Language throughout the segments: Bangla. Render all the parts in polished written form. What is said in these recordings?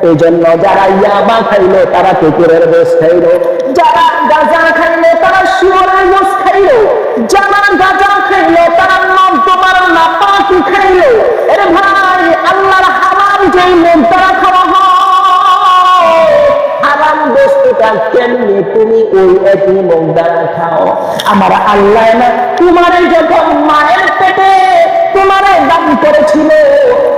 এই জন্য যারা ইয়াবা খাইলো তারা কুকুরের গোশ খাইলো, যারা গাঁজা খাইলো তারা শুয়োরের গোশ খাইলো, যারা গাঁজা খাইলো তারা তোমার নাপাকি খাইলো। এর ভাই আল্লাহর হারাম যেই মন তারা খাওয়া হয়, হারাম বস্তুটা কেমনে তুমি ওই একই মন দ্বারা খাও? আমার আল্লাহ না তোমারে যখন মায়ের পেটে তোমারে দান করেছিল,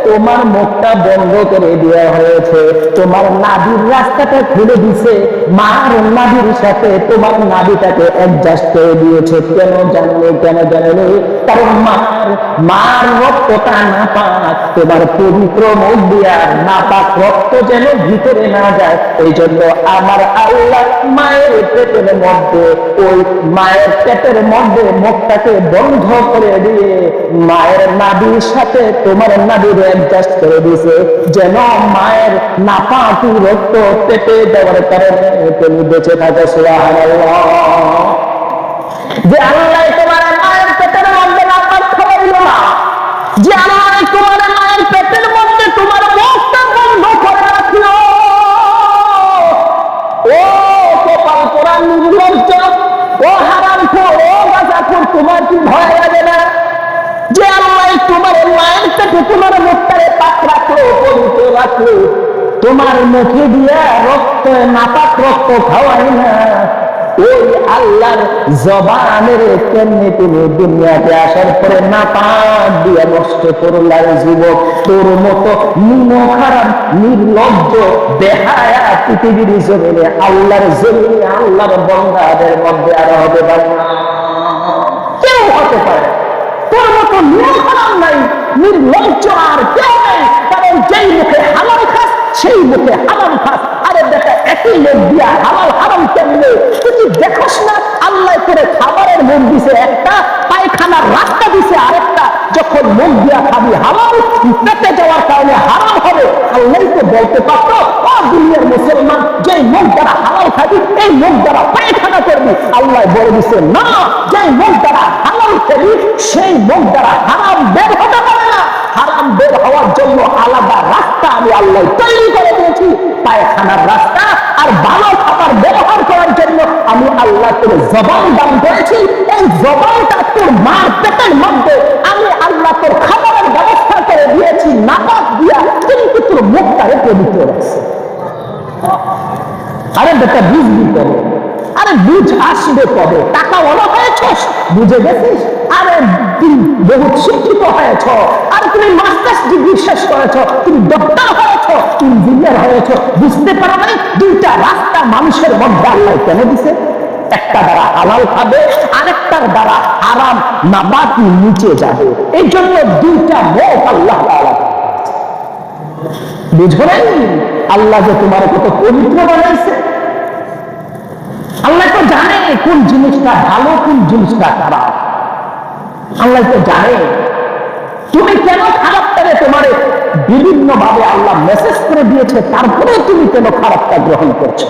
তোমার মুখটা বন্ধ করে দেওয়া হয়েছে, তোমার নাভির রাস্তাটা খুলে দিছে, মার নাভির সাথে তোমার নাভিটাকে অ্যাডজাস্ট করে দিয়েছে। কেন জানলে? কেন জানলে? কারণ মার রক্তটা নাপাক, তোমার পবিত্র মুখ দিয়া নাপাক রক্ত যেন ভিতরে না যায়। এই জন্য আমার আল্লাহ মায়ের পেটের মধ্যে, ওই মায়ের পেটের মধ্যে মুখটাকে বন্ধ করে দিয়ে মায়ের নাভির সাথে তোমার নাভির অ্যাডজাস্ট করে দিয়েছে, যেন মায়ের নাপাকি রক্ত পেটে দেওয়ার কারণে তুমি বেঁচে থাকো। সুবহানাল্লাহ। যে আল্লাহ তোমার মায়ের পেটের মধ্যে নাপাক খাওয়াইল না, যে আল্লাহ তোমার মায়ের পেটের মধ্যে তোমার মুখটা বন্ধ করে রাখলো, ও কপাল পোড়া নির্লজ্জ, ও হারামখোর, ও গাঁজাখোর, তোমার কি ভয় লাগে না? যে আল্লাহ তোমার মায়ের পেটে তোমার মুখটারে পাক রাখলো, পবিত্র রাখলো, তোমার মুখে দিয়া রক্ত নাপাক রক্ত খাওয়াই না, ওই আল্লাহর জবানের কেমনে তুমি দুনিয়াতে আসার পরে নাপাক দিয়া নষ্ট করলা? যুবক, তোর মতো খারাপ নির্লজ্জ বেহায়া পৃথিবীর জমিনে, আল্লাহর জমিনে, আল্লাহর বান্দাদের মধ্যে আর হবে না, কেউ হতে পারে। তোর মতো খারাপ নাই, নির্লজ্জ আর কেউ নাই। কারণ যেই মুখে হালাল খাস সেই মুখে হারাম খাস। আরে দেখা একই লোক দিয়া হালাল হারাম কেমনে? তুই দেখোস না আল্লাহ করে খাবারের মুখ দিছে একটা, পায়খানার রাস্তা দিছে আরেকটা। যখন মুখ দিয়া খাবি হালাল, পেটে যাওয়ার কারণে হারাম হবে। আল্লাহ তো বলতে পারতো, ও দুনিয়ার মুসলমান, যে মুখ দ্বারা হালাল খাবি এই মুখ দ্বারা পায়খানা করবি। আল্লাহ বলে দিছে না, যে মুখ দ্বারা হালাল খাবি সেই মুখ দ্বারা হারাম বের হতে পারে না। হারাম বের হওয়ার জন্য আলাদা রাস্তা আমি আল্লাহ তৈরি করে দিয়েছি, পায়খানার রাস্তা। আর ভালো খাবার ব্যবহার করার জন্য আমি আল্লাহ তোর জবান দান করেছি। এই জবানটা তোর মার পেটের মধ্যে আমি আল্লাহ তোর খাবারের ব্যবস্থা করে দিয়েছি নাপাক দিয়া, কিন্তু তোর মুখটারে পবিত্র রাখছে। আরে বেটা বুঝবি কবে? আরে বুঝ আসবে কবে? টাকা ওরা হয়েছস, বুঝে গেছিস? আরে তুমি বহু শিক্ষিত হয়েছ, আর তুমি মাস্টার্স ডিগ্রি শেষ করেছ, তুমি ডক্টর হয়েছ, ইঞ্জিনিয়ার হয়েছ, বুঝতে পারো নাই দুইটা রাস্তা মানুষের মধ্যে আল্লাহ কেন দিছে? একটা দ্বারা হালাল খাবে, আরেকটার দ্বারা হারাম নাপাকি নিচে যাবে। এই জন্য দুইটা মুখ আল্লাহ বুঝো নাই? আল্লাহ যে তোমার কত পবিত্র বানাইছে, আল্লাহ তো জানে কোন জিনিসটা ভালো, কোন জিনিসটা খারাপ। আল্লাহ তো জানে তুমি কেন খারাপটারে তোমার বিভিন্ন ভাবে আল্লাহ মেসেজ করে দিয়েছে, তারপরে তুমি কেন খারাপটা গ্রহণ করছো।